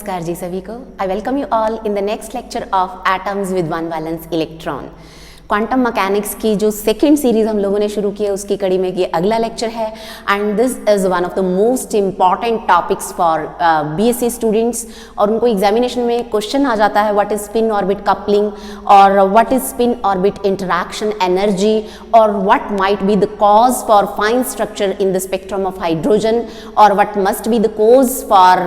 नमस्कार जी सभी को। I welcome you all in the next lecture of atoms with one valence electron. Quantum mechanics की जो second series हम लोगों ने शुरू की है उसकी कड़ी में ये अगला लेक्चर है and this is one of the most important topics for BSc students. और उनको एग्जामिनेशन में क्वेश्चन आ जाता है what is spin orbit coupling और what is spin orbit interaction energy और what might be the cause for fine structure in the spectrum of hydrogen और what must be the cause for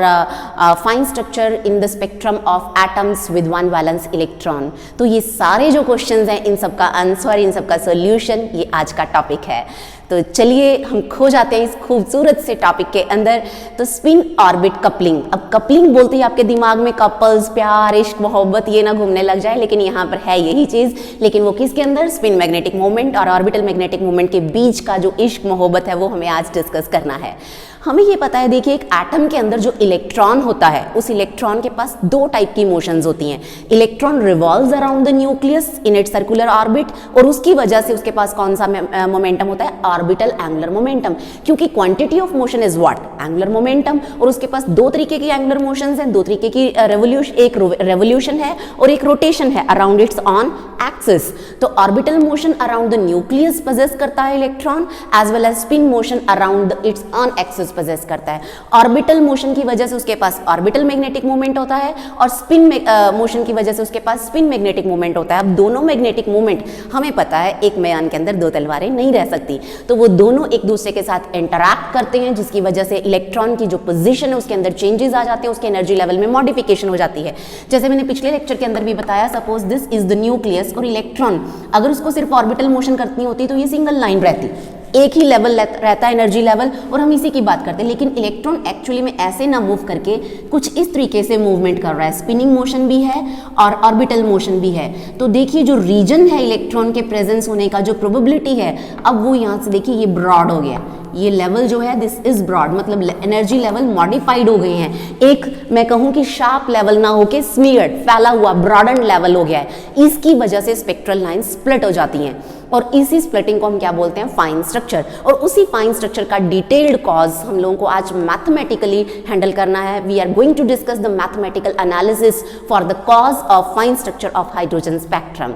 fine structure in the spectrum of atoms with one valence electron. तो ये सारे जो questions हैं इन सब का answer, इन सब का सॉल्यूशन ये आज का टॉपिक है। तो चलिए हम खो जाते हैं इस खूबसूरत से टॉपिक के अंदर। तो स्पिन ऑर्बिट कपलिंग, अब कपलिंग बोलते ही आपके दिमाग में कपल्स, प्यार, इश्क, मोहब्बत ये ना घूमने लग जाए, लेकिन यहाँ पर है यही चीज। लेकिन वो किसके अंदर? स्पिन मैग्नेटिक मोमेंट और ऑर्बिटल मैग्नेटिक मोमेंट के बीच का जो इश्क मोहब्बत है वो हमें आज डिस्कस करना है। हमें ये पता है, देखिए, एक एटम के अंदर जो इलेक्ट्रॉन होता है उस इलेक्ट्रॉन के पास दो टाइप की मोशंस होती हैं। Electron revolves around the nucleus in its circular orbit और उसकी वजह से उसके पास कौन सा मोमेंटम होता है? ऑर्बिटल एंगुलर मोमेंटम, क्योंकि quantity of motion is what? Angular momentum. और उसके पास दो तरीके की एंगुलर मोशंस हैं, दो तरीके की रेवोल्यूशन, एक रेवोल्यूशन है और एक रोटेशन है अराउंड इट्स ऑन एक्सिस। तो orbital motion around the nucleus possess करता है electron as well as spin motion around its own axis possess करता है। ऑर्बिटल मोशन की वजह से उसके पास ऑर्बिटल मैग्नेटिक मोमेंट होता है और स्पिन मोशन की वजह से उसके पास स्पिन मैग्नेटिक मोमेंट होता है। अब दोनों मैग्नेटिक मोमेंट, हमें पता है एक म्यान के अंदर दो तलवारें नहीं रह सकती, तो वो दोनों एक दूसरे के साथ इंटरैक्ट करते हैं, जिसकी वजह से इलेक्ट्रॉन की जो पोजीशन है उसके अंदर चेंजेस आ जाते हैं, उसके एनर्जी लेवल में मॉडिफिकेशन हो जाती है। जैसे मैंने पिछले लेक्चर के अंदर भी बताया, suppose this is the nucleus और इलेक्ट्रॉन अगर उसको सिर्फ ऑर्बिटल मोशन करनी होती तो ये सिंगल लाइन रहती, एक ही लेवल रहता है एनर्जी लेवल, और हम इसी की बात करते हैं। लेकिन इलेक्ट्रॉन एक्चुअली में ऐसे ना मूव करके कुछ इस तरीके से मूवमेंट कर रहा है, स्पिनिंग मोशन भी है और ऑर्बिटल मोशन भी है। तो देखिए जो रीजन है इलेक्ट्रॉन के प्रेजेंस होने का, जो प्रोबेबिलिटी है, अब वो यहाँ से देखिए ये ब्रॉड हो गया, ये लेवल जो है दिस इज ब्रॉड, मतलब एनर्जी लेवल मॉडिफाइड हो गए हैं। एक मैं कहूँ कि शार्प लेवल ना होके स्मीयर्ड, फैला हुआ ब्रॉडन लेवल हो गया है। इसकी वजह से स्पेक्ट्रल लाइन स्प्लिट हो जाती हैं और इसी स्प्लिटिंग को हम क्या बोलते हैं? Fine structure. और उसी फाइन स्ट्रक्चर का डिटेल्ड कॉज हम लोगों को आज मैथमेटिकली हैंडल करना है। We are going to discuss the mathematical analysis for the cause of fine structure of hydrogen spectrum.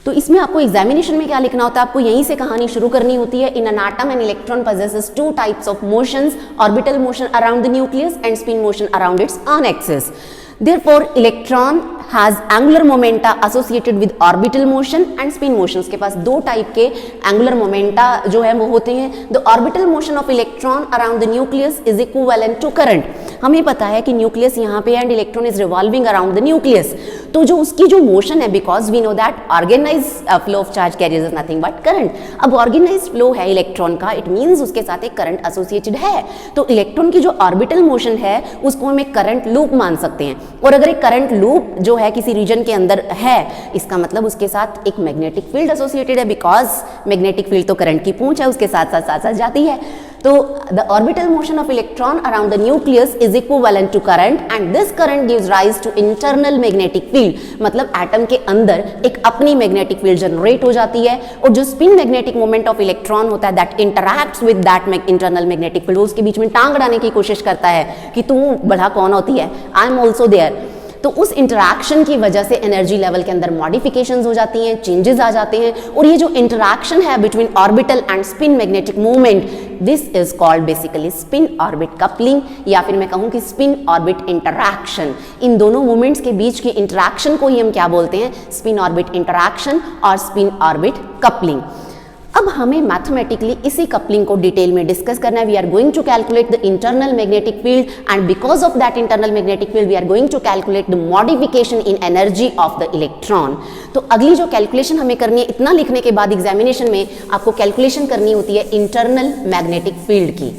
तो इसमें आपको एग्जामिनेशन में क्या लिखना होता है? आपको यहीं से कहानी शुरू करनी होती है। In an atom an electron possesses two types of motions, orbital motion around the nucleus and spin motion around its own axis. Therefore, electron has angular momenta associated with orbital motion and spin motion. उसके पास दो type के angular momenta जो है वो होते हैं। The orbital motion of electron around the nucleus is equivalent to current. हमें पता है कि न्यूक्लियस यहाँ पे and electron is revolving around the nucleus, तो जो उसकी जो मोशन है, because we know that organize flow of charge carriers is nothing but current. अब ऑर्गेनाइज फ्लो है इलेक्ट्रॉन का, इट मींस उसके साथ एक करंट एसोसिएटेड है। तो इलेक्ट्रॉन की जो ऑर्बिटल मोशन है उसको हम एक करंट लूप मान सकते हैं। और अगर एक करंट लूप जो है किसी रीजन के अंदर है, इसका मतलब उसके साथ एक मैग्नेटिक फील्ड एसोसिएटेड है, बिकॉज मैग्नेटिक फील्ड तो करंट की पूंछ है, उसके साथ साथ जाती है। तो the orbital motion of electron around the nucleus is equivalent to current and this current gives rise to internal magnetic field। मतलब एटम के अंदर एक अपनी मैग्नेटिक फील्ड जनरेट हो जाती है और जो spin magnetic moment of electron होता है that interacts with that internal magnetic field, उसके बीच में टांग अड़ाने की कोशिश करता है कि तू बढ़ा कौन होती है, आई एम ऑल्सो देयर। तो उस इंटरैक्शन की वजह से एनर्जी लेवल के अंदर मॉडिफिकेशंस हो जाती हैं, चेंजेस आ जाते हैं। और ये जो इंटरैक्शन है between orbital and spin magnetic movement, this is called basically spin orbit coupling, या फिर मैं कहूँ कि स्पिन ऑर्बिट इंटरैक्शन। इन दोनों मूवमेंट्स के बीच के इंटरैक्शन को ही हम क्या बोलते हैं? स्पिन ऑर्बिट इंटरैक्शन और स्पिन ऑर्बिट कपलिंग। अब हमें मैथमेटिकली इसी कपलिंग को डिटेल में डिस्कस करना है। We are going to calculate the internal magnetic field and because of that internal magnetic field we are going to calculate the modification in energy of the electron. तो अगली जो calculation हमें करनी है, इतना लिखने के बाद एग्जामिनेशन में आपको कैलकुलेशन करनी होती है इंटरनल मैग्नेटिक फील्ड की।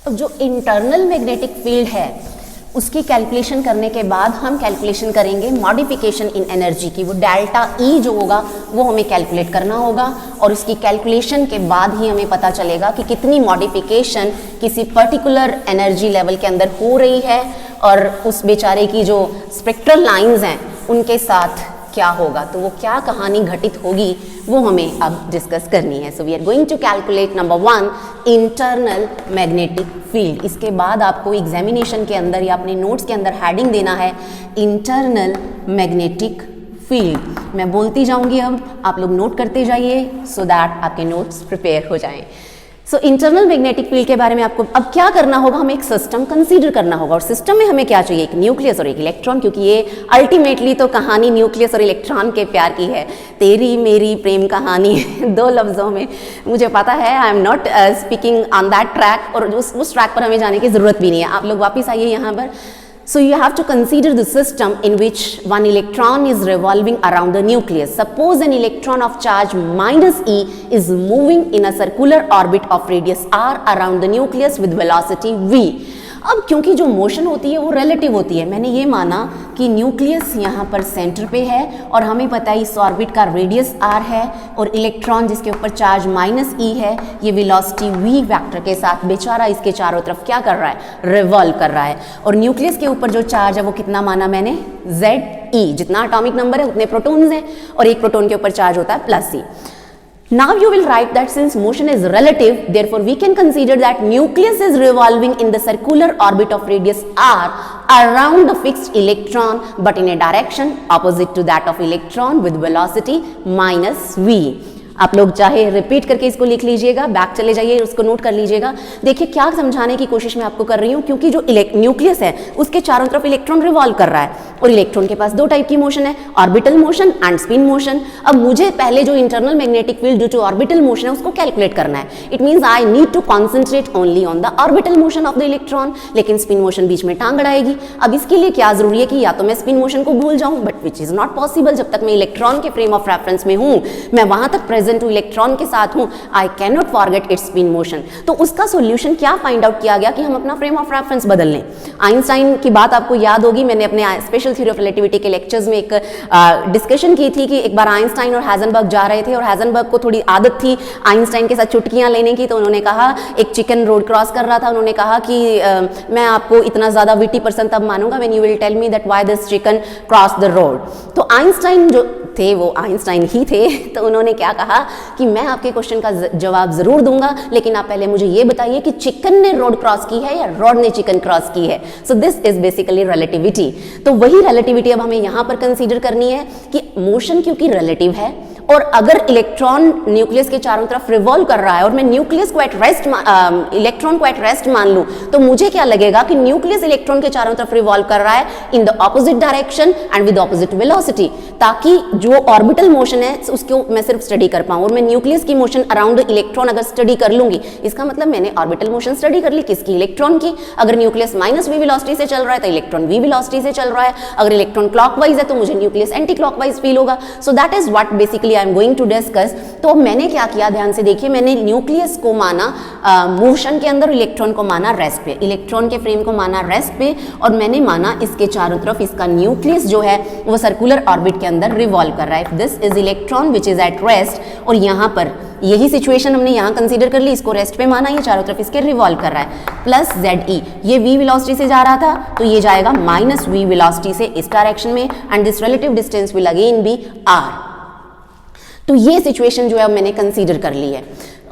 अब जो इंटरनल मैग्नेटिक फील्ड है उसकी कैलकुलेशन करने के बाद हम कैलकुलेशन करेंगे मॉडिफिकेशन इन एनर्जी की। वो डेल्टा ई जो होगा वो हमें कैलकुलेट करना होगा और उसकी कैलकुलेशन के बाद ही हमें पता चलेगा कि कितनी मॉडिफिकेशन किसी पर्टिकुलर एनर्जी लेवल के अंदर हो रही है और उस बेचारे की जो स्पेक्ट्रल लाइंस हैं उनके साथ क्या होगा। तो वो क्या कहानी घटित होगी वो हमें अब डिस्कस करनी है। So we are going to calculate number 1 internal magnetic field, इसके बाद आपको एग्जामिनेशन के अंदर या अपने नोट्स के अंदर हेडिंग देना है इंटरनल मैग्नेटिक फील्ड। मैं बोलती जाऊंगी, अब आप लोग नोट करते जाइए सो दैट आपके नोट्स प्रिपेयर हो जाएं। सो इंटरनल मैग्नेटिक फील्ड के बारे में आपको अब क्या करना होगा, हमें एक सिस्टम कंसीडर करना होगा, और सिस्टम में हमें क्या चाहिए, एक न्यूक्लियस और एक इलेक्ट्रॉन, क्योंकि ये अल्टीमेटली तो कहानी न्यूक्लियस और इलेक्ट्रॉन के प्यार की है, तेरी मेरी प्रेम कहानी दो लफ्ज़ों में। मुझे पता है I am not speaking on that track, और उस ट्रैक पर हमें जाने की ज़रूरत भी नहीं है। आप लोग वापस आइए यहाँ पर। So you have to consider the system in which one electron is revolving around the nucleus. Suppose an electron of charge minus e is moving in a circular orbit of radius r around the nucleus with velocity v. अब क्योंकि जो motion होती है वो relative होती है, मैंने ये माना कि न्यूक्लियस यहाँ पर सेंटर पे है और हमें पता है इस ऑर्बिट का रेडियस r है, और इलेक्ट्रॉन जिसके ऊपर चार्ज माइनस e है ये वेलोसिटी v वेक्टर के साथ बेचारा इसके चारों तरफ क्या कर रहा है, रिवॉल्व कर रहा है। और न्यूक्लियस के ऊपर जो चार्ज है वो कितना माना मैंने, Ze, जितना एटॉमिक नंबर है उतने प्रोटॉन्स हैं, और एक प्रोटॉन के ऊपर चार्ज होता है +e। Now you will write that since motion is relative, therefore we can consider that nucleus is revolving in the circular orbit of radius r around the fixed electron but in a direction opposite to that of electron with velocity -v। आप लोग चाहे repeat करके इसको लिख लीजिएगा, back चले जाइए, उसको नोट कर लीजिएगा। देखिए क्या समझाने की कोशिश मैं आपको कर रही हूँ, क्योंकि जो न्यूक्लियस है उसके चारों तरफ इलेक्ट्रॉन रिवॉल्व कर रहा है, और इलेक्ट्रॉन के पास दो टाइप की मोशन है, orbital motion and spin motion. अब मुझे पहले जो internal magnetic field due to orbital motion है उसको कैलकुलेट करना है। It means I need to concentrate only on the orbital motion of the electron, लेकिन स्पिन मोशन बीच में टांग अड़ाएगी। अब इसके लिए क्या जरूरी है कि या तो मैं स्पिन मोशन को भूल जाऊं, but which is not possible, जब तक मैं इलेक्ट्रॉन के फ्रेम ऑफ रेफरेंस में हूं, मैं वहां तक प्रेजेंट हूं, इलेक्ट्रॉन साथ हूं, I can not forget it's spin motion. तो उसका सॉल्यूशन क्या फाइंड आउट किया गया कि हम अपना फ्रेम ऑफ रेफरेंस बदल लें। आइंस्टाइन की बात आपको याद होगी, मैंने अपने स्पेशल थ्योरी ऑफ रिलेटिविटी के लेक्चर्स में एक डिस्कशन की थी कि एक बार आइंस्टाइन और हाइजेनबर्ग जा रहे थे, और हाइजेनबर्ग को थोड़ी आदत थी आइंस्टाइन के साथ चुटकियां लेने की, तो उन्होंने कहा, एक चिकन रोड क्रॉस कर रहा था, उन्होंने कहा कि मैं आपको इतना ज्यादा विटी पर्सन तब मानूंगा when you will tell me that why this chicken cross the road. तो आइंस्टाइन जो थे वो आइंस्टाइन ही थे, तो उन्होंने क्या कहा कि मैं आपके क्वेश्चन का जवाब जरूर दूंगा, लेकिन आप पहले मुझे ये बताइए कि चिकन ने रोड क्रॉस की है या रोड ने चिकन क्रॉस की है। सो दिस इज बेसिकली रिलेटिविटी। तो वही रिलेटिविटी अब हमें यहां पर कंसीडर करनी है कि मोशन क्योंकि रिलेटिव है, और अगर इलेक्ट्रॉन न्यूक्लियस के चारों तरफ रिवॉल्व कर रहा है और मैं न्यूक्लियस को एट रेस्ट इलेक्ट्रॉन को एट रेस्ट मान लूं, तो मुझे क्या लगेगा कि न्यूक्लियस इलेक्ट्रॉन के चारों तरफ रिवॉल्व कर रहा है in the opposite direction and with opposite velocity, ताकि जो ऑर्बिटल मोशन है उसको मैं सिर्फ स्टडी कर पाऊं, और मैं न्यूक्लियस की मोशन अराउंड इलेक्ट्रॉन अगर स्टडी कर लूंगी, इसका मतलब मैंने ऑर्बिटल मोशन स्टडी कर ली, किसकी, इलेक्ट्रॉन की। अगर न्यूक्लियस -v वेलोसिटी से चल रहा है तो इलेक्ट्रॉन v वेलोसिटी से चल रहा है, अगर इलेक्ट्रॉन क्लॉकवाइज है तो मुझे न्यूक्लियस एंटी क्लॉकवाइज फील होगा। So that is what basically I am going to discuss. तो मैंने क्या किया, ध्यान से देखिए, मैंने न्यूक्लियस को माना मोशन के अंदर, इलेक्ट्रॉन को माना रेस्ट पे, इलेक्ट्रॉन के फ्रेम को माना रेस्ट पे, और मैंने माना इसके चारों तरफ इसका न्यूक्लियस जो है वो सर्कुलर ऑर्बिट के अंदर रिवॉल्व कर रहा है। This is electron which is at rest, और यहाँ पर यही सिचुएशन हमने यहाँ कंसीडर कर ली, इसको रेस्ट पे माना, ये चारों तरफ इसके रिवॉल्व कर रहा है, प्लस Ze, ये v वेलोसिटी से जा रहा था तो ये जाएगा -v वेलोसिटी से इस डायरेक्शन में, and this relative distance will again be r। तो ये सिचुएशन जो है मैंने कंसीडर कर ली है।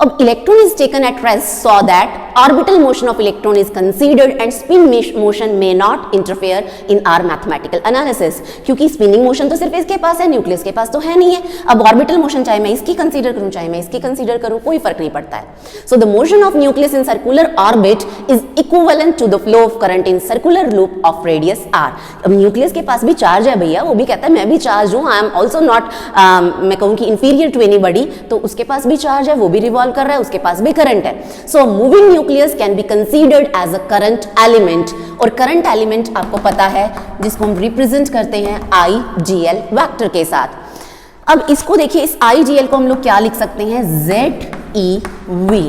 अब electron is taken at rest so that orbital motion of electron is considered and spin motion may not interfere in are mathematical analysis, क्योंकि spinning motion तो सिर्फ इसके पास है, न्यूक्लियस के पास तो है नहीं है। अब ऑर्बिटल मोशन चाहे मैं इसकी कंसीडर करूं चाहे मैं इसकी कंसीडर करूं, कोई फर्क नहीं पड़ता है। So the motion of nucleus in circular orbit is equivalent to the flow of current in circular loop of radius r। अब न्यूक्लियस के पास भी चार्ज है भैया, वो भी कहता है मैं भी चार्ज हूं, आई एम ऑल्सो नॉट, मैं कहूं कि इंफीरियर टू एनीबॉडी, तो उसके पास भी चार्ज है, वो भी रिवॉल्व कर रहा है, उसके पास भी करंट है। So moving nucleus can be considered as a current element, और करंट एलिमेंट आपको पता है जिसको हम रिप्रेजेंट करते हैं IgL वेक्टर के साथ। अब इसको देखिए, इस IgL को हम लोग क्या लिख सकते हैं, ZeV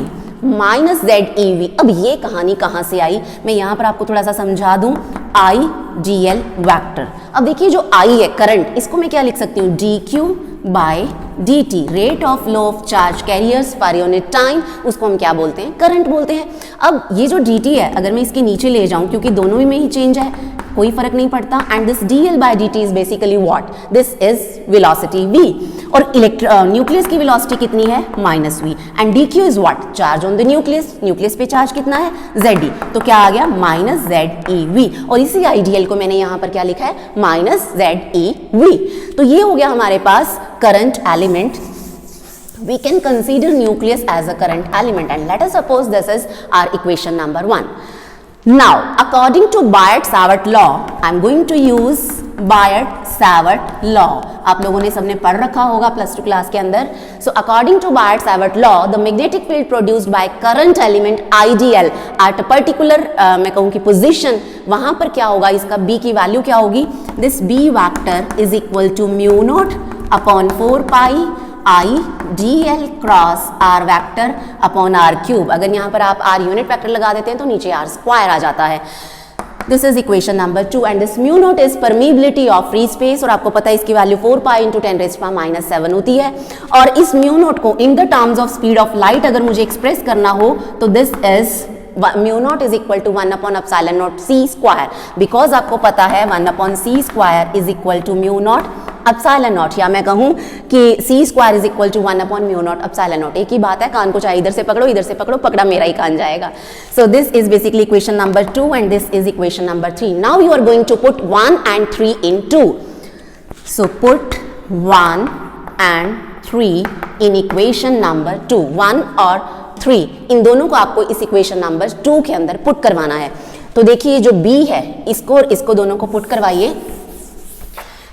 -ZeV। अब ये कहानी कहां से आई, मैं यहां पर आपको थोड़ा सा समझा दूं। IgL वेक्टर, अब देखिए जो I है करंट, इसको मैं क्या लिख सकती हूँ, dq by dt, rate of flow of charge carriers per unit time, उसको हम क्या बोलते हैं, करंट बोलते हैं। अब ये जो dt है अगर मैं इसके नीचे ले जाऊं, क्योंकि दोनों में ही चेंज है, कोई फर्क नहीं पड़ता, and this dl by dt is basically what, this is velocity v, और न्यूक्लियस की वेलोसिटी कितनी है, -v, and dq is what, charge on the nucleus, nucleus पे चार्ज कितना है, Ze, तो क्या आ गया, -Zev, और इसी आइडियल को मैंने यहाँ पर क्या लिखा है, -Zev। तो ये हो गया हमारे पास current element. We can consider nucleus as a current element, and let us suppose this is our equation number 1. Now, according to Biot-Savart law, I am going to use Biot-Savart law. आप लोगों ने सबने पढ़ रखा होगा +2 class के अंदर। So, according to Biot-Savart law, the magnetic field produced by current element IDL at a particular मैं कहूँ कि position, वहाँ पर क्या होगा, इसका B की वैल्यू क्या होगी, this B vector is equal to mu naught upon 4 pi I dl cross r vector upon r cube. अगर यहाँ पर आप r यूनिट वेक्टर लगा देते हैं तो नीचे r स्क्वायर आ जाता है। This is equation number 2, and this mu naught is permeability of free space, और आपको पता है इसकी वैल्यू 4 पाई इंटू 10⁻⁻7 होती है। और इस म्यू नोट को in the terms of speed of light अगर मुझे एक्सप्रेस करना हो तो this is mu naught is equal to 1/ε0 c square, because आपको पता है 1/c square is equal to mu naught ε0, या मैं कहूँ कि c square is equal to 1/μ0 ε0, एक ही बात है, कान को चाहे इधर से पकड़ो, इधर से पकड़ो, पकड़ा मेरा ही कान जाएगा। So this is basically equation number 2 and this is equation number 3। Now you are going to put 1 and 3 in 2. So put 1 and 3 in equation number 2, 1 और 3 इन दोनों को आपको इस इक्वेशन नंबर 2 के अंदर पुट करवाना है। तो देखिए जो b है इसको और इसको दोनों को पुट करवाइए,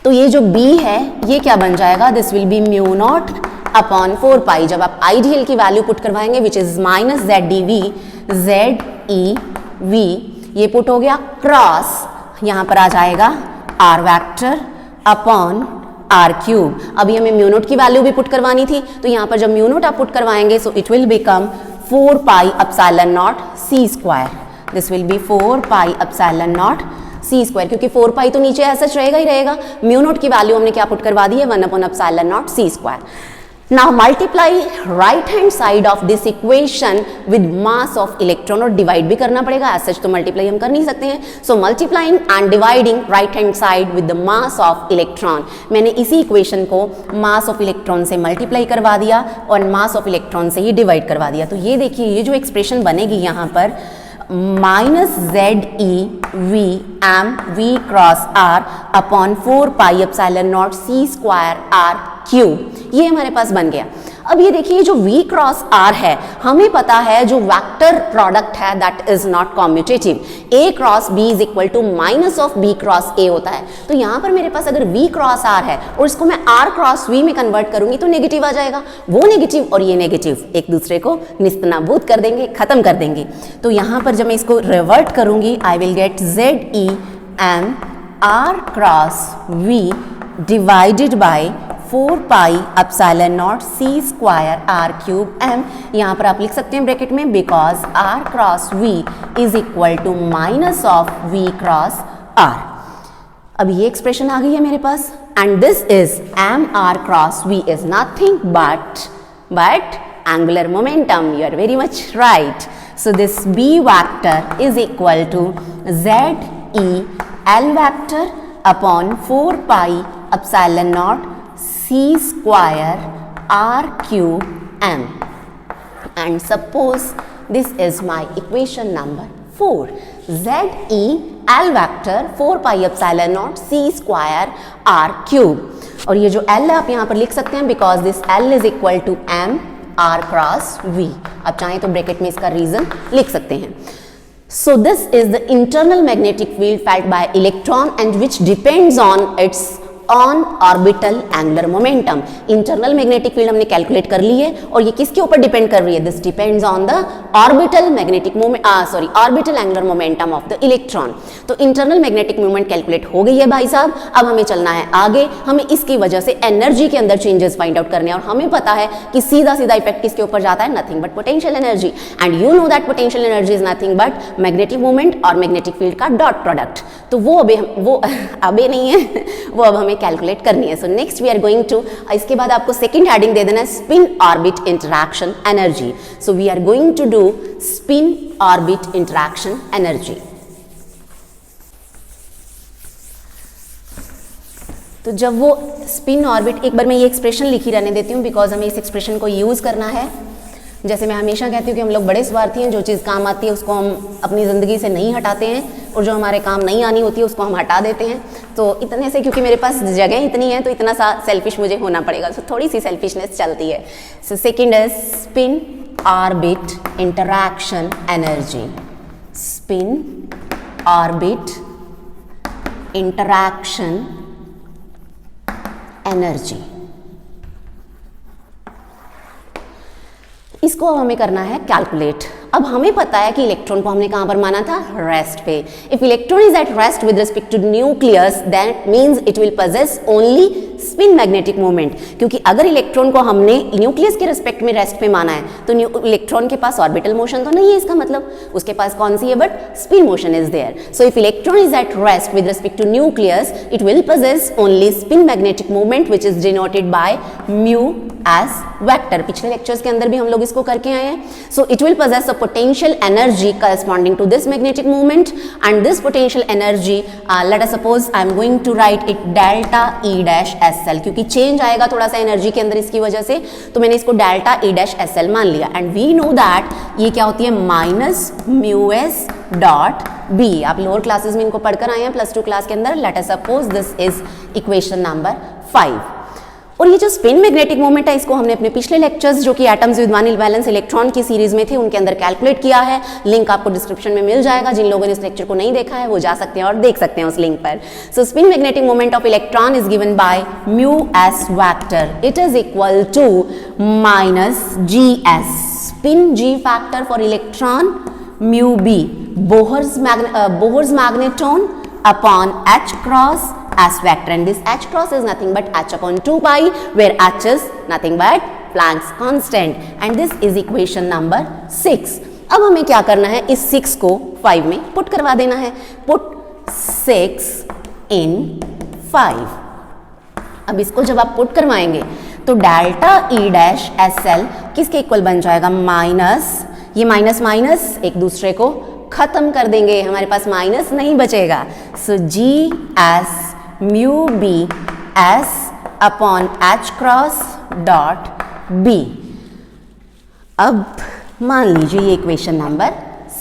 तो ये जो b है ये क्या बन जाएगा, this will B mu naught upon 4 पाई, जब आप आइडियल की वैल्यू पुट करवाएंगे विच इज -Zev, ये पुट हो गया, क्रॉस यहाँ पर आ जाएगा r vector upon r cube. अभी हमें म्यू नोट की वैल्यू भी पुट करवानी थी, तो यहाँ पर जब म्यू नोट आप पुट करवाएंगे so it will become 4 pi ε0 c square, this will be 4 pi ε0 c square, क्योंकि 4 पाई तो नीचे ऐसा रहेगा ही रहेगा। म्यू नोट की वैल्यू हमने क्या पुट करवा दी है, 1/ε0 c square. Now multiply right hand side of this equation with mass of electron, और डिवाइड भी करना पड़ेगा, एज सच तो मल्टीप्लाई हम कर नहीं सकते हैं। So multiplying and dividing right hand side with the mass of electron, मैंने इसी इक्वेशन को मास ऑफ इलेक्ट्रॉन से मल्टीप्लाई करवा दिया और मास ऑफ इलेक्ट्रॉन से ही डिवाइड करवा दिया। तो ये देखिए ये जो एक्सप्रेशन बनेगी यहाँ पर -Zev cross r upon 4 pi ε0 c square r cube, ये हमारे पास बन गया। अब ये देखिए जो v क्रॉस r है, हमें पता है जो वेक्टर प्रोडक्ट है that is not commutative, a cross b is equal to minus of b cross a होता है। तो यहाँ पर मेरे पास अगर v क्रॉस r है और इसको मैं r क्रॉस v में कन्वर्ट करूंगी तो नेगेटिव आ जाएगा, वो नेगेटिव और ये नेगेटिव एक दूसरे को निस्तनाबूद कर देंगे, खत्म कर देंगे। तो यहाँ पर जब मैं इसको रिवर्ट करूंगी I will get Zem r cross v divided by 4 pi ε0 c square r cube m, यहाँ पर आप लिख सकते हैं ब्रैकेट में, because r cross v is equal to minus of v cross r। अब ये एक्सप्रेशन आ गई है मेरे पास, and this is mr cross v is nothing but angular momentum, you are very much right. So this b vector is equal toZel vector upon 4 pi ε0 c square r cube m, and suppose this is my equation number 4, Zel vector 4 pi ε0 c square r cube, और ये जो L है आप यहाँ पर लिख सकते हैं because this L is equal to m r cross v, आप चाहें तो ब्रैकेट में इसका रीजन लिख सकते हैं। So this is the internal magnetic field felt by electron and which depends on its on orbital angular momentum. Internal magnetic field हमने calculate कर ली है और ये किसके ऊपर डिपेंड कर रही है? This depends on the orbital magnetic moment orbital angular momentum of the electron. तो इंटरनल मैग्नेटिक मोमेंट कैलकुलेट हो गई है भाई साहब। अब हमें चलना है आगे, हमें इसकी वजह से एनर्जी के अंदर चेंजेस फाइंड आउट करने हैं और हमें पता है कि सीधा सीधा इफेक्ट किसके ऊपर जाता है? Nothing but potential energy. And you know that potential energy is nothing but magnetic moment और मैग्नेटिक फील्ड का डॉट प्रोडक्ट। तो वो अबे नहीं है, वो अब हमें कैलकुलेट करनी है। So next we are going to, इसके बाद आपको सेकंड हेडिंग दे देना है spin orbit interaction energy. So we are going to do spin orbit interaction energy. तो जब वो स्पिन ऑर्बिट, एक बार मैं ये एक्सप्रेशन लिखी रहने देती हूँ बिकॉज हमें इस एक्सप्रेशन को यूज करना है। जैसे मैं हमेशा कहती हूँ कि हम लोग बड़े स्वार्थी हैं, जो चीज़ काम आती है उसको हम अपनी ज़िंदगी से नहीं हटाते हैं और जो हमारे काम नहीं आनी होती है उसको हम हटा देते हैं। तो इतने से, क्योंकि मेरे पास जगह इतनी है तो इतना सा सेल्फिश मुझे होना पड़ेगा, तो थोड़ी सी सेल्फिशनेस चलती है। So second is spin orbit interaction energy. Spin orbit interaction energy, इसको अब हमें करना है कैलकुलेट। अब हमें पता है कि इलेक्ट्रॉन को हमने कहां पर माना था? रेस्ट पे। If electron is at rest with respect to nucleus that means it will possess only spin magnetic moment. क्योंकि अगर इलेक्ट्रॉन को हमने न्यूक्लियस के रिस्पेक्ट में रेस्ट पे माना है तो इलेक्ट्रॉन के पास ऑर्बिटल मोशन तो नहीं है, इसका मतलब उसके पास कौन सी है? But spin motion is there. So if electron is at rest with respect to nucleus it will possess only spin magnetic moment which is denoted by mu as vector. पिछले लेक्चर्स के अंदर भी हम लोग इसको करके आए हैं। So it will possess a potential energy corresponding to this magnetic moment, and this potential energy let us suppose I am going to write it delta E dash SL, क्योंकि चेंज आएगा थोड़ा सा एनर्जी के अंदर इसकी वजह से, तो मैंने इसको डेल्टा E dash SL मान लिया। एंड वी नो दैट ये क्या होती है? Minus mu S dot B. आप लोअर क्लासेस में इनको पढ़कर आए हैं +2 क्लास के अंदर। Let us suppose this is equation number 5। और ये जो स्पिन मैग्नेटिक मोमेंट है इसको हमने अपने पिछले लेक्चर्स जो कि atoms with one valence electron की सीरीज में थे उनके अंदर कैलकुलेट किया है। लिंक आपको डिस्क्रिप्शन में मिल जाएगा। जिन लोगों ने इस लेक्चर को नहीं देखा है वो जा सकते हैं और देख सकते हैं उस लिंक पर। So spin magnetic moment of electron is given by mu S vector. It is equal to minus G S spin G factor for electron, mu B Bohr's magneton upon H cross S vector, and this H cross is nothing but H upon 2 pi where H is nothing but Planck's constant, and this is equation number 6। अब हमें क्या करना है? इस 6 को 5 में put करवा देना है। Put 6 in 5। अब इसको जब आप पुट करवाएंगे तो डेल्टा E डैश SL किसके इक्वल बन जाएगा? माइनस, ये माइनस माइनस एक दूसरे को खत्म कर देंगे, हमारे पास माइनस नहीं बचेगा। So G S mu B S upon H cross dot B. अब मान लीजिए ये इक्वेशन नंबर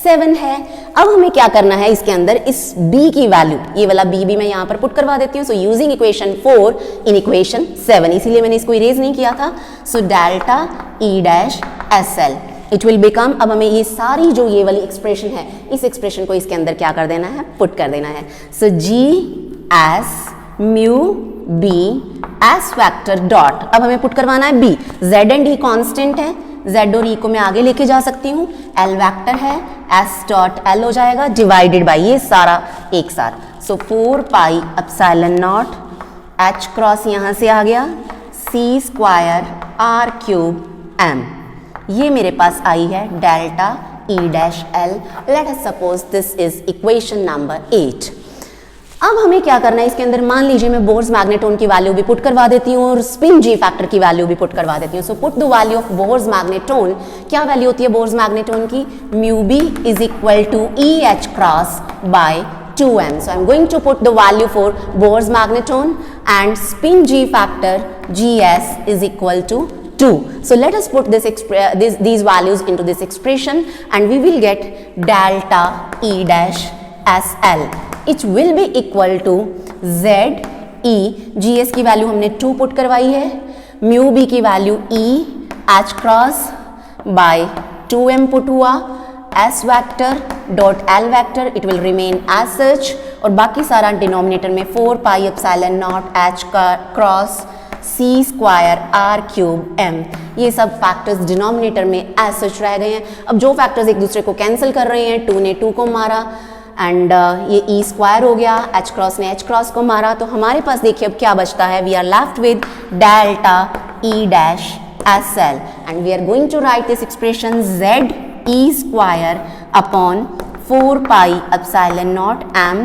7 है। अब हमें क्या करना है? इसके अंदर इस b की वैल्यू, ये वाला b भी मैं यहाँ पर पुट करवा देती हूँ। So using equation 4 in equation 7, इसीलिए मैंने इसको इरेज नहीं किया था। So delta E dash SL it will become, अब हमें ये सारी जो ये वाली एक्सप्रेशन है इस एक्सप्रेशन को इसके अंदर क्या कर देना है? पुट कर देना है। So G S mu B S factor dot, अब हमें पुट करवाना है b। z एंड e कांस्टेंट है, z और e को मैं आगे लेके जा सकती हूँ। l वेक्टर है, s डॉट l हो जाएगा डिवाइडेड बाई ये सारा एक साथ। सो 4 pi epsilon not h cross यहाँ से आ गया c square r cube m। ये मेरे पास आई है delta E dash L। Late us suppose this is equation number 8। अब हमें क्या करना है? इसके अंदर मान लीजिए मैं बोर्स मैग्नेटोन की वैल्यू भी पुट करवा देती हूँ और स्पिन जी फैक्टर की वैल्यू भी पुट करवा देती हूँ। So put the value of Bohr's magneton. क्या वैल्यू होती है बोर्स मैग्नेटोन की? Mu B is equal to E H cross by 2m. So I'm going to put the value for Bohr's magneton, and spin G factor Gs is equal to 2. So let us put these values into this expression, and we will get delta E dash SL. It will be equal to Z E, Gs की value हमने 2 put करवाई है, mu B की value E H cross by 2m put हुआ, S vector dot L vector it will remain as such, और बाकी सारा denominator में 4 पाई एप्सिलॉन नॉट h का cross c square r cube m, ये सब फैक्टर्स डिनोमिनेटर में एज सच रह गए हैं। अब जो फैक्टर्स एक दूसरे को कैंसिल कर रहे हैं, 2 ने 2 को मारा एंड ये e स्क्वायर हो गया, h क्रॉस ने h क्रॉस को मारा, तो हमारे पास देखिए अब क्या बचता है, we are left with delta e dash SL and we are going to write this expression z e square upon 4 pi epsilon naught m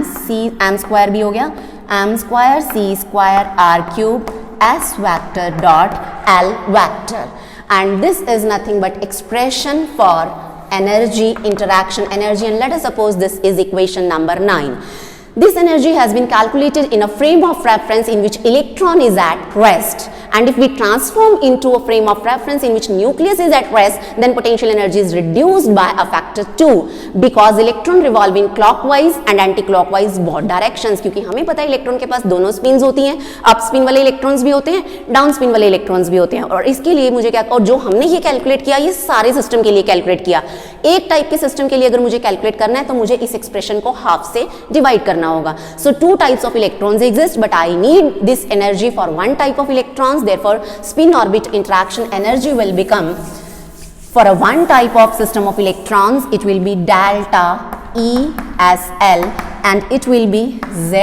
square भी हो गया, m square c square r cube s vector dot l vector, and this is nothing but expression for energy interaction energy, and let us suppose this is equation number 9. This energy has been calculated in a frame of reference in which electron is at rest, and if we transform into a frame of reference in which nucleus is at rest, then potential energy is reduced by a factor 2 because electron revolve in clockwise and anti-clockwise both directions, क्योंकि हमें पता है electron के पास दोनों spins होती हैं, up spin वाले electrons भी होते हैं, डाउन स्पिन वाले इलेक्ट्रॉन्स भी होते हैं, और इसके लिए मुझे क्या, और जो हमने ये कैलकुलेट किया ये सारे सिस्टम के लिए कैलकुलेट किया, एक टाइप के सिस्टम के लिए अगर मुझे कैलकुलेट करना है तो मुझे इस एक्सप्रेशन को हाफ से डिवाइड करना होगा. So 2 types of electrons exist, but I need this energy for one type of electrons. Therefore, spin orbit interaction energy will become, for a one type of system of electrons, it will be delta ESL and it will be Z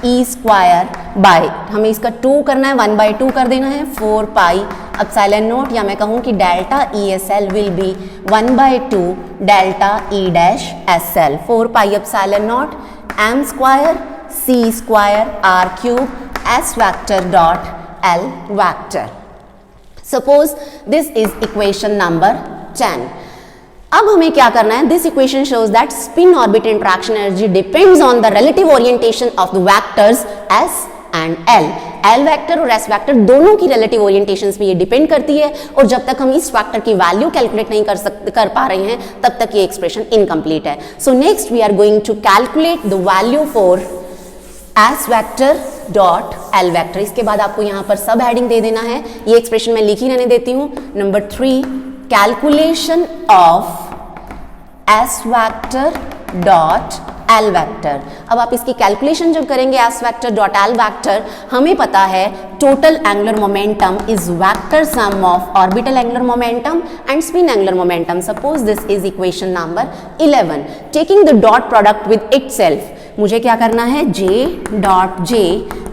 E square by, हमें इसका 2 करना है, 1/2 कर देना है, 4 pi epsilon not, या मैं कहूँ कि delta ESL will be 1/2 delta E dash SL, 4 pi epsilon not m square c square r cube s vector dot l vector. Suppose this is equation number 10. अब हमें क्या करना है, this equation shows that spin orbit interaction energy depends on the relative orientation of the vectors s and l. l vector और s vector दोनों की relative orientations पे ये डिपेंड करती है, और जब तक हम इस वेक्टर की वैल्यू कैलकुलेट नहीं कर पा रहे हैं तब तक ये एक्सप्रेशन इनकम्प्लीट है. So next we are going to calculate the value for s vector dot l vector. इसके बाद आपको यहाँ पर सब हेडिंग दे देना है, ये एक्सप्रेशन मैं लिख ही रहने देती हूँ. Number 3, calculation of s vector dot L vector. अब आप इसकी कैलकुलेशन जब करेंगे S vector dot L vector, हमें पता है total angular momentum is vector sum of orbital angular momentum and spin angular momentum. Suppose this is equation number 11. Taking the dot product with itself, मुझे क्या करना है, J dot J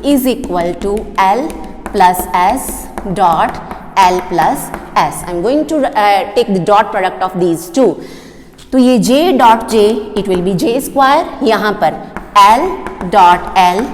is equal to L plus S dot L plus S. I am going to take the dot product of these two. तो ये J dot J it will be J square, यहाँ पर L dot L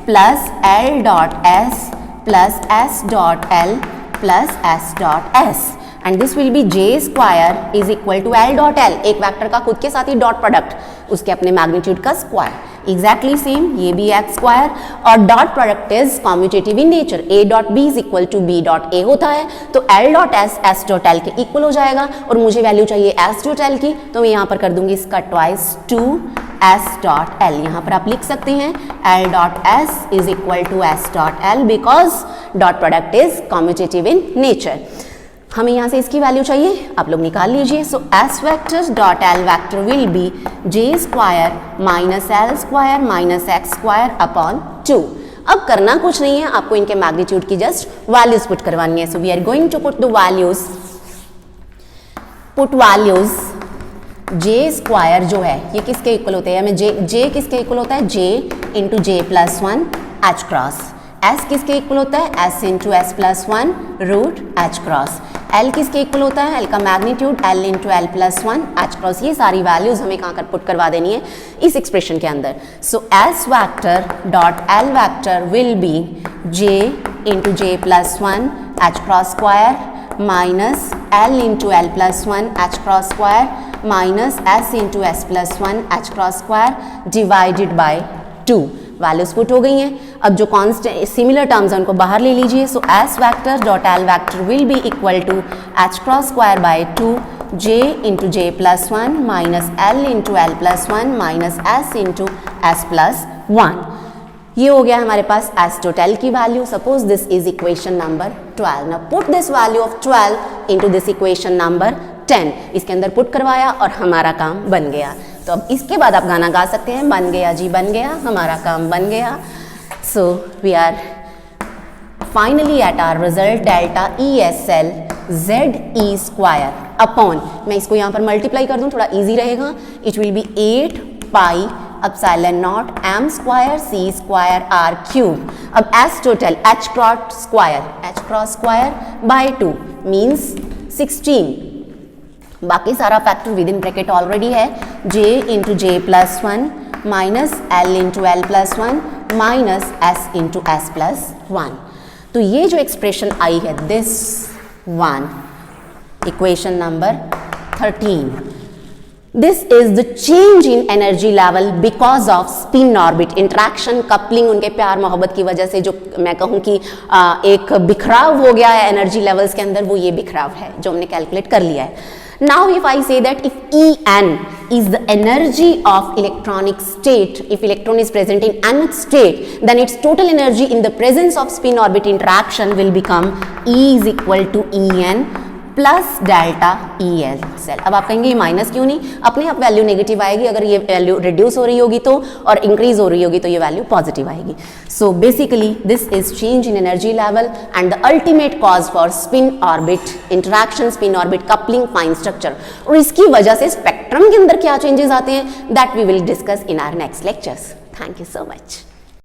plus L dot S plus S dot L plus S dot S, and this will be J square is equal to L dot L, एक vector का खुद के साथ ही dot product, उसके अपने magnitude का square, exactly same ये भी x स्क्वायर, और dot product is commutative in nature, a dot b is equal to b dot a होता है, तो l dot s s dot l के इक्वल हो जाएगा, और मुझे वैल्यू चाहिए s डॉट l की, तो मैं यहाँ पर कर दूंगी इसका ट्वाइस 2 s डॉट l. यहाँ पर आप लिख सकते हैं l dot s is equal to s dot l because dot product is commutative in nature. हमें यहाँ से इसकी वैल्यू चाहिए, आप लोग निकाल लीजिए. सो s vector dot l vector will be j square minus l square minus x square upon 2. अब करना कुछ नहीं है, आपको इनके मैग्नीट्यूड की जस्ट वैल्यूज पुट करवानी है. So we are going to put the values, put values j square जो है ये किसके इक्वल होते हैं, हमें j किसके इक्वल होता है, j into j plus 1 h cross. s किसके इक्वल होता है, s into s plus 1 root h cross. l किसके इक्वल होता है, l का magnitude l into l plus 1 h cross. ये सारी वैल्यूज हमें कहाँ कर पुट करवा देनी है इस एक्सप्रेशन के अंदर. सो s vector dot l vector will be j into j plus 1 h cross square minus l into l plus 1 h cross square minus s into s plus 1 h cross square divided by 2. Values put हो गई हैं. अब जो constant similar terms हैं उनको बाहर ले लीजिए. सो s vector dot l vector will be equal to h cross square by 2 j into j plus 1 minus l into l plus 1 minus s into s plus 1. ये हो गया हमारे पास s डॉट l की value. Suppose this is equation number 12. Now put this value of 12 into this equation number 10. इसके अंदर put करवाया और हमारा काम बन गया. तो अब इसके बाद आप गाना गा सकते हैं, बन गया जी बन गया, हमारा काम बन गया. So we are finally at our result delta ESL ZE square upon, मैं इसको यहाँ पर मल्टीप्लाई कर दूँ थोड़ा इजी रहेगा, it will B 8 pi epsilon not m square c square r cube. अब s total h cross square by 2 means 16. बाकी सारा factor with in bracket already है, j into j plus 1 minus l into l plus 1 minus s into s plus 1. तो ये जो expression I है this one, equation number 13, this is the change in energy level because off spin orbit interaction coupling. उनके प्यार मोहब्बत की वजह से जो मैं कहूँ कि एक बिखराव हो गया है एनर्जी लेवल्स के अंदर, वो ये बिखराव है जो हमने कैलकुलेट कर लिया है. Now if I say that if En is the energy of electronic state, if electron is present in nth state, then its total energy in the presence of spin orbit interaction will become E is equal to En plus delta EL सेल. अब आप कहेंगे ये minus क्यों नहीं, अपने आप value negative आएगी अगर ये वैल्यू रिड्यूस हो रही होगी तो, और इंक्रीज हो रही होगी तो ये वैल्यू पॉजिटिव आएगी. So basically this is change in energy level and the ultimate cause for spin orbit interaction, spin orbit coupling, fine structure. और इसकी वजह से स्पेक्ट्रम के अंदर क्या चेंजेस आते हैं that we will discuss in our next lectures. Thank you so much.